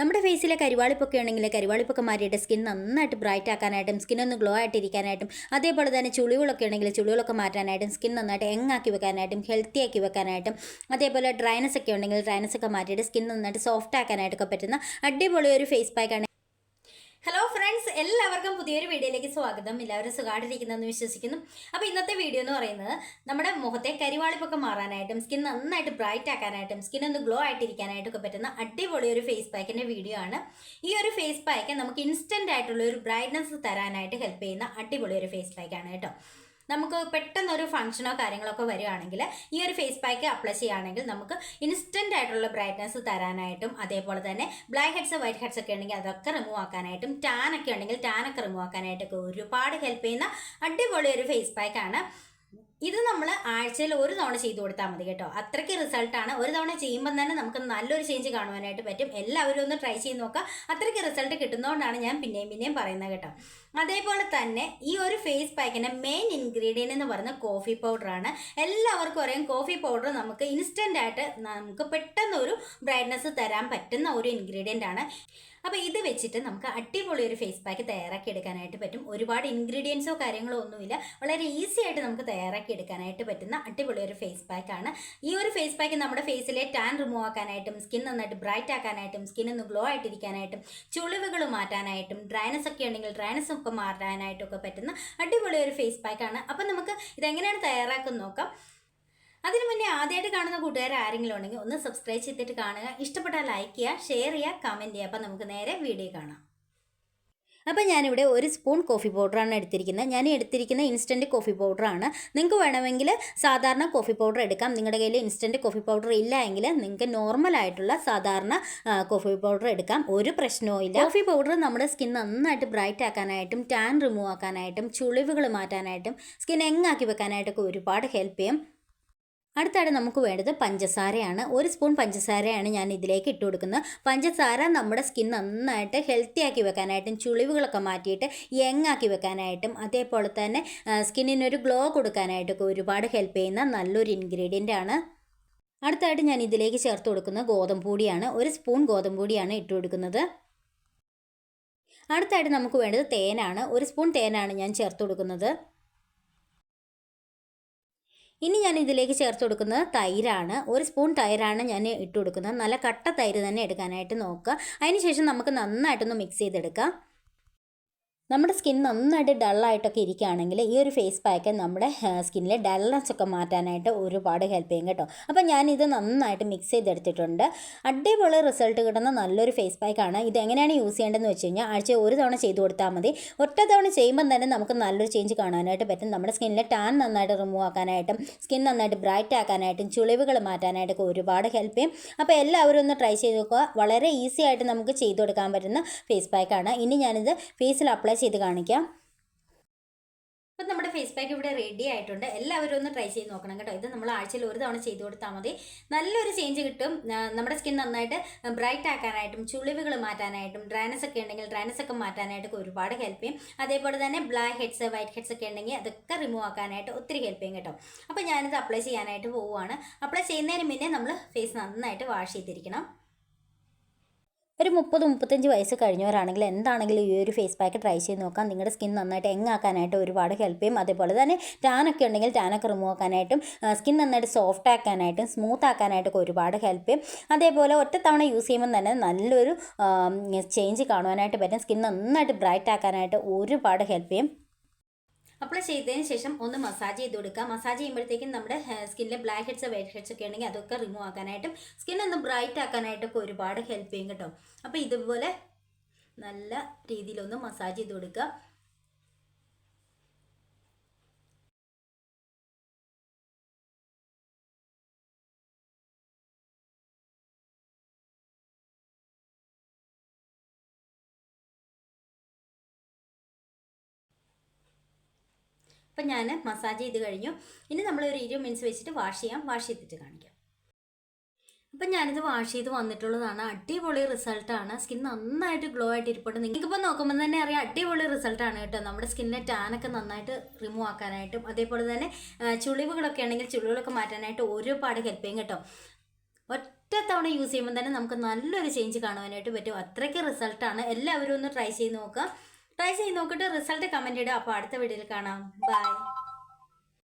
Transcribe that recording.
നമ്മുടെ ഫേസിലെ കരിവാളിപ്പൊക്കെ ഉണ്ടെങ്കിൽ കരിവാളിപ്പൊക്കെ മാറിയിട്ട് സ്കിൻ നന്നായിട്ട് ബ്രൈറ്റ് ആക്കാനായിട്ടും സ്കിൻ ഗ്ലോ ആയിട്ടിരിക്കാനായിട്ടും അതേപോലെ തന്നെ ചുളിവുകളൊക്കെ ഉണ്ടെങ്കിൽ ചുളിവുകളൊക്കെ മാറ്റാനായിട്ടും സ്കിൻ നന്നായിട്ട് യങ്ങാക്കി വെക്കാനായിട്ടും ഹെൽത്തി ആക്കി വെക്കാനായിട്ടും അതേപോലെ ഡ്രൈനസ് ഒക്കെ ഉണ്ടെങ്കിൽ ഡ്രൈനസ് ഒക്കെ മാറ്റിയിട്ട് സ്കിൻ നന്നായിട്ട് സോഫ്റ്റ് ആക്കാനായിട്ടൊക്കെ പറ്റുന്ന അടിപൊളി ഒരു ഫേസ് പാക്കാണ്. ഹലോ ഫ്രണ്ട്സ്, എല്ലാവർക്കും പുതിയൊരു വീഡിയോയിലേക്ക് സ്വാഗതം. എല്ലാവരും സുഖമായിട്ടിരിക്കുന്നതെന്ന് വിശ്വസിക്കുന്നു. അപ്പോൾ ഇന്നത്തെ വീഡിയോ എന്ന് പറയുന്നത് നമ്മുടെ മുഖത്തെ കരിവാളിപ്പൊക്കെ മാറാനായിട്ടും സ്കിൻ നന്നായിട്ട് ബ്രൈറ്റ് ആക്കാനായിട്ടും സ്കിൻ ഗ്ലോ ആയിട്ടിരിക്കാനായിട്ടൊക്കെ പറ്റുന്ന അടിപൊളി ഒരു ഫേസ് പാക്കിൻ്റെ വീഡിയോ ആണ്. ഈ ഒരു ഫേസ് പാക്ക് നമുക്ക് ഇൻസ്റ്റൻ്റ് ആയിട്ടുള്ള ഒരു ബ്രൈറ്റ്നസ് തരാനായിട്ട് ഹെൽപ്പ് ചെയ്യുന്ന അടിപൊളി ഒരു ഫേസ് പാക്കാണ് കേട്ടോ. നമുക്ക് പെട്ടെന്നൊരു ഫംഗ്ഷനോ കാര്യങ്ങളൊക്കെ വരികയാണെങ്കിൽ ഈ ഒരു ഫേസ് പാക്ക് അപ്ലൈ ചെയ്യുകയാണെങ്കിൽ നമുക്ക് ഇൻസ്റ്റൻ്റ് ആയിട്ടുള്ള ബ്രൈറ്റ്നസ് തരാനായിട്ടും അതേപോലെ തന്നെ ബ്ലാക്ക് ഹെഡ്സ് വൈറ്റ് ഹെഡ്സ് ഒക്കെ ഉണ്ടെങ്കിൽ അതൊക്കെ റിമൂവ് ആക്കാനായിട്ടും ടാൻ ഒക്കെ ഉണ്ടെങ്കിൽ ടാനൊക്കെ റിമൂവ് ആക്കാനായിട്ടൊക്കെ ഒരുപാട് ഹെൽപ്പ് ചെയ്യുന്ന അടിപൊളി ഒരു ഫേസ് പാക്കാണ്. ഇത് നമ്മൾ ആഴ്ചയിൽ ഒരു തവണ ചെയ്തു കൊടുത്താൽ മതി കേട്ടോ. അത്രയ്ക്ക് റിസൾട്ടാണ്. ഒരു തവണ ചെയ്യുമ്പോൾ തന്നെ നമുക്ക് നല്ലൊരു ചേഞ്ച് കാണുവാനായിട്ട് പറ്റും. എല്ലാവരും ഒന്ന് ട്രൈ ചെയ്ത് നോക്കുക. അത്രയ്ക്ക് റിസൾട്ട് കിട്ടുന്നതുകൊണ്ടാണ് ഞാൻ പിന്നെയും പറയുന്നത് കേട്ടോ. അതേപോലെ തന്നെ ഈ ഒരു ഫേസ് പാക്കിൻ്റെ മെയിൻ ഇൻഗ്രീഡിയൻ്റ് എന്ന് പറയുന്നത് കോഫി പൗഡറാണ്. എല്ലാവർക്കും അറിയാം, കോഫി പൗഡർ നമുക്ക് ഇൻസ്റ്റൻ്റ് ആയിട്ട് നമുക്ക് പെട്ടെന്ന് ഒരു ബ്രൈറ്റ്നസ് തരാൻ പറ്റുന്ന ഒരു ഇൻഗ്രീഡിയൻ്റ് ആണ്. അപ്പോൾ ഇത് വെച്ചിട്ട് നമുക്ക് അടിപൊളി ഒരു ഫേസ് പാക്ക് തയ്യാറാക്കി എടുക്കാനായിട്ട് പറ്റും. ഒരുപാട് ഇൻഗ്രീഡിയൻസോ കാര്യങ്ങളോ ഒന്നുമില്ല, വളരെ ഈസി ആയിട്ട് നമുക്ക് തയ്യാറാക്കി എടുക്കാനായിട്ട് പറ്റുന്ന അടിപൊളി ഒരു ഫേസ് പാക്കാണ്. ഈ ഒരു ഫേസ് പാക്ക് നമ്മുടെ ഫേസിലെ ടാൻ റിമൂവ് ആക്കാനായിട്ടും സ്കിൻ നന്നായിട്ട് ബ്രൈറ്റ് ആക്കാനായിട്ടും സ്കിൻ ഗ്ലോ ആയിട്ടിരിക്കാനായിട്ടും ചുളിവുകൾ മാറ്റാനായിട്ടും ഡ്രൈനസ് ഒക്കെ ഉണ്ടെങ്കിൽ ഡ്രൈനസ് ഒക്കെ മാറാനായിട്ടൊക്കെ പറ്റുന്ന അടിപൊളി ഒരു ഫേസ് പാക്കാണ്. അപ്പം നമുക്ക് ഇതെങ്ങനെയാണ് തയ്യാറാക്കുന്നത് നോക്കാം. അതിനു മുന്നേ ആദ്യമായിട്ട് കാണുന്ന കൂട്ടുകാർ ആരെങ്കിലും ഉണ്ടെങ്കിൽ ഒന്ന് സബ്സ്ക്രൈബ് ചെയ്തിട്ട് കാണുക. ഇഷ്ടപ്പെട്ടാൽ ലൈക്ക് ചെയ്യുക, ഷെയർ ചെയ്യുക, കമൻറ്റ് ചെയ്യുക. അപ്പം നമുക്ക് നേരെ വീഡിയോ കാണാം. അപ്പോൾ ഞാനിവിടെ ഒരു സ്പൂൺ കോഫി പൗഡറാണ് എടുത്തിരിക്കുന്നത്. ഞാൻ എടുത്തിരിക്കുന്ന ഇൻസ്റ്റൻറ്റ് കോഫി പൗഡറാണ്. നിങ്ങൾക്ക് വേണമെങ്കിൽ സാധാരണ കോഫി പൗഡർ എടുക്കാം. നിങ്ങളുടെ കയ്യിൽ ഇൻസ്റ്റൻറ്റ് കോഫി പൗഡർ ഇല്ല എങ്കിൽ നിങ്ങൾക്ക് നോർമലായിട്ടുള്ള സാധാരണ കോഫി പൗഡർ എടുക്കാം. ഒരു പ്രശ്നവും ഇല്ല. കോഫി പൗഡർ നമ്മുടെ സ്കിൻ നന്നായിട്ട് ബ്രൈറ്റ് ആക്കാനായിട്ടും ടാൻ റിമൂവ് ആക്കാനായിട്ടും ചുളിവുകൾ മാറ്റാനായിട്ടും സ്കിൻ യങ്ങാക്കി വെക്കാനായിട്ടൊക്കെ ഒരുപാട് ഹെൽപ്പ് ചെയ്യും. അടുത്തായിട്ട് നമുക്ക് വേണ്ടത് പഞ്ചസാരയാണ്. ഒരു സ്പൂൺ പഞ്ചസാരയാണ് ഞാൻ ഇതിലേക്ക് ഇട്ട് കൊടുക്കുന്നത്. പഞ്ചസാര നമ്മുടെ സ്കിൻ നന്നായിട്ട് ഹെൽത്തി ആക്കി വെക്കാനായിട്ടും ചുളിവുകളൊക്കെ മാറ്റിയിട്ട് യങ്ങാക്കി വെക്കാനായിട്ടും അതേപോലെ തന്നെ സ്കിന്നിനൊരു ഗ്ലോ കൊടുക്കാനായിട്ടൊക്കെ ഒരുപാട് ഹെൽപ്പ് ചെയ്യുന്ന നല്ലൊരു ഇൻഗ്രീഡിയൻ്റ് ആണ്. അടുത്തായിട്ട് ഞാൻ ഇതിലേക്ക് ചേർത്ത് കൊടുക്കുന്ന ഗോതമ്പ് പൊടിയാണ്. ഒരു സ്പൂൺ ഗോതമ്പ് പൊടിയാണ് ഇട്ട് കൊടുക്കുന്നത്. അടുത്തായിട്ട് നമുക്ക് വേണ്ടത് തേനാണ്. ഒരു സ്പൂൺ തേനാണ് ഞാൻ ചേർത്ത് കൊടുക്കുന്നത്. ഇനി ഞാൻ ഇതിലേക്ക് ചേർത്ത് കൊടുക്കുന്നത് തൈരാണ്. ഒരു സ്പൂൺ തൈരാണ് ഞാൻ ഇട്ട് കൊടുക്കുന്നത്. നല്ല കട്ട തൈര് തന്നെ എടുക്കാനായിട്ട് നോക്കുക. അതിനുശേഷം നമുക്ക് നന്നായിട്ടൊന്ന് മിക്സ് ചെയ്തെടുക്കാം. നമ്മുടെ സ്കിൻ നന്നായിട്ട് ഡള്ളായിട്ടൊക്കെ ഇരിക്കുകയാണെങ്കിൽ ഈ ഒരു ഫേസ് പാക്ക് നമ്മുടെ സ്കിന്നിലെ ഡൾനെസ് ഒക്കെ മാറ്റാനായിട്ട് ഒരുപാട് ഹെൽപ്പ് ചെയ്യും കേട്ടോ. അപ്പോൾ ഞാനിത് നന്നായിട്ട് മിക്സ് ചെയ്തെടുത്തിട്ടുണ്ട്. അടിപൊളി റിസൾട്ട് കിട്ടുന്ന നല്ലൊരു ഫേസ് പാക്കാണ്. ഇത് എങ്ങനെയാണ് യൂസ് ചെയ്യേണ്ടതെന്ന് വെച്ച് കഴിഞ്ഞാൽ ആഴ്ച ഒരു തവണ ചെയ്ത് കൊടുത്താൽ മതി. ഒറ്റ തവണ ചെയ്യുമ്പം തന്നെ നമുക്ക് നല്ലൊരു ചേഞ്ച് കാണാനായിട്ട് പറ്റും. നമ്മുടെ സ്കിന്നിലെ ടാൻ നന്നായിട്ട് റിമൂവ് ആക്കാനായിട്ടും സ്കിൻ നന്നായിട്ട് ബ്രൈറ്റ് ആക്കാനായിട്ടും ചുളിവുകൾ മാറ്റാനായിട്ടൊക്കെ ഒരുപാട് ഹെൽപ്പ് ചെയ്യും. അപ്പോൾ എല്ലാവരും ഒന്ന് ട്രൈ ചെയ്ത് നോക്കുക. വളരെ ഈസി ആയിട്ട് നമുക്ക് ചെയ്ത് കൊടുക്കാൻ പറ്റുന്ന ഫേസ് പാക്കാണ്. ഇനി ഞാനിത് ഫേസിൽ അപ്ലൈ ചെയ്ത് കാണിക്കാം. അപ്പം നമ്മുടെ ഫേസ് പാക്ക് ഇവിടെ റെഡി ആയിട്ടുണ്ട്. എല്ലാവരും ഒന്ന് ട്രൈ ചെയ്ത് നോക്കണം കേട്ടോ. ഇത് നമ്മൾ ആഴ്ചയിൽ ഒരു തവണ ചെയ്ത് കൊടുത്താൽ മതി. നല്ലൊരു ചേഞ്ച് കിട്ടും. നമ്മുടെ സ്കിൻ നന്നായിട്ട് ബ്രൈറ്റ് ആക്കാനായിട്ടും ചുളിവുകൾ മാറ്റാനായിട്ടും ഡ്രൈനസ് ഒക്കെ ഉണ്ടെങ്കിൽ ഡ്രൈനസ് ഒക്കെ മാറ്റാനായിട്ടൊക്കെ ഒരുപാട് ഹെൽപ്പ് ചെയ്യും. അതേപോലെ തന്നെ ബ്ലാക്ക് ഹെഡ്സ് വൈറ്റ് ഹെഡ്സ് ഒക്കെ ഉണ്ടെങ്കിൽ അതൊക്കെ റിമൂവ് ആക്കാനായിട്ട് ഒത്തിരി ഹെൽപ്പ് ചെയ്യും കേട്ടോ. അപ്പോൾ ഞാനിത് അപ്ലൈ ചെയ്യാനായിട്ട് പോവുകയാണ്. അപ്ലൈ ചെയ്യുന്നതിന് മുന്നേ നമ്മൾ ഫേസ് നന്നായിട്ട് വാഷ് ചെയ്തിരിക്കണം. ഒരു 30-35 വയസ്സ് കഴിഞ്ഞവരാണെങ്കിൽ എന്താണെങ്കിലും ഈ ഒരു ഫേസ് പാക്ക് ട്രൈ ചെയ്ത് നോക്കാം. നിങ്ങളുടെ സ്കിൻ നന്നായിട്ട് യങ്ങാക്കാനായിട്ട് ഒരുപാട് ഹെൽപ്പ് ചെയ്യും. അതേപോലെ തന്നെ ടാനൊക്കെ ഉണ്ടെങ്കിൽ ടാനൊക്കെ റിമൂവ് ആക്കാനായിട്ടും സ്കിൻ നന്നായിട്ട് സോഫ്റ്റ് ആക്കാനായിട്ടും സ്മൂത്ത് ആക്കാനായിട്ടൊക്കെ ഒരുപാട് ഹെൽപ്പ് ചെയ്യും. അതേപോലെ ഒറ്റത്തവണ യൂസ് ചെയ്യുമ്പോൾ തന്നെ നല്ലൊരു ചേഞ്ച് കാണുവാനായിട്ട് പറ്റും. സ്കിൻ നന്നായിട്ട് ബ്രൈറ്റ് ആക്കാനായിട്ട് ഒരുപാട് ഹെൽപ്പ് ചെയ്യും. അപ്ലൈ ചെയ്തതിന് ശേഷം ഒന്ന് മസാജ് ചെയ്ത് കൊടുക്കുക. മസാജ് ചെയ്യുമ്പോഴത്തേക്കും നമ്മുടെ സ്കിന്നിലെ ബ്ലാക്ക് ഹെഡ്സ് വൈറ്റ് ഹെഡ്സ് ഒക്കെ ഉണ്ടെങ്കിൽ അതൊക്കെ റിമൂവ് ആക്കാനായിട്ടും സ്കിൻ ഒന്ന് ബ്രൈറ്റ് ആക്കാനായിട്ടൊക്കെ ഒരുപാട് ഹെൽപ്പ് ചെയ്യും കേട്ടോ. അപ്പോൾ ഇതുപോലെ നല്ല രീതിയിലൊന്ന് മസാജ് ചെയ്ത് കൊടുക്കുക. അപ്പം ഞാൻ മസാജ് ചെയ്ത് കഴിഞ്ഞു. ഇനി നമ്മളൊരു 20 മിനിറ്റ്സ് വെച്ചിട്ട് വാഷ് ചെയ്തിട്ട് കാണിക്കാം. അപ്പം ഞാനിത് വാഷ് ചെയ്ത് വന്നിട്ടുള്ളതാണ്. അടിപൊളി റിസൾട്ടാണ്. സ്കിൻ നന്നായിട്ട് ഗ്ലോ ആയിട്ട് ഇരിപ്പുണ്ട്. നിങ്ങൾക്കിപ്പോൾ നോക്കുമ്പോൾ തന്നെ അറിയാം അടിപൊളി റിസൾട്ടാണ് കേട്ടോ. നമ്മുടെ സ്കിന്നിലെ ടാനൊക്കെ നന്നായിട്ട് റിമൂവ് ആക്കാനായിട്ടും അതേപോലെ തന്നെ ചുളിവുകളൊക്കെ ഉണ്ടെങ്കിൽ ചുളിവുകളൊക്കെ മാറ്റാനായിട്ട് ഒരുപാട് ഹെൽപ്പ് ചെയ്യും കേട്ടോ. തവണ യൂസ് ചെയ്യുമ്പോൾ തന്നെ നമുക്ക് നല്ലൊരു ചേഞ്ച് കാണുവാനായിട്ട് പറ്റും. അത്രയ്ക്ക് റിസൾട്ടാണ്. എല്ലാവരും ഒന്ന് ട്രൈ ചെയ്ത് നോക്കുക. ട്രൈ ചെയ്ത് നോക്കിയിട്ട് റിസൾട്ട് കമൻറ്റ് ഇടുക. അപ്പോൾ അടുത്ത വീഡിയോയിൽ കാണാം. ബൈ.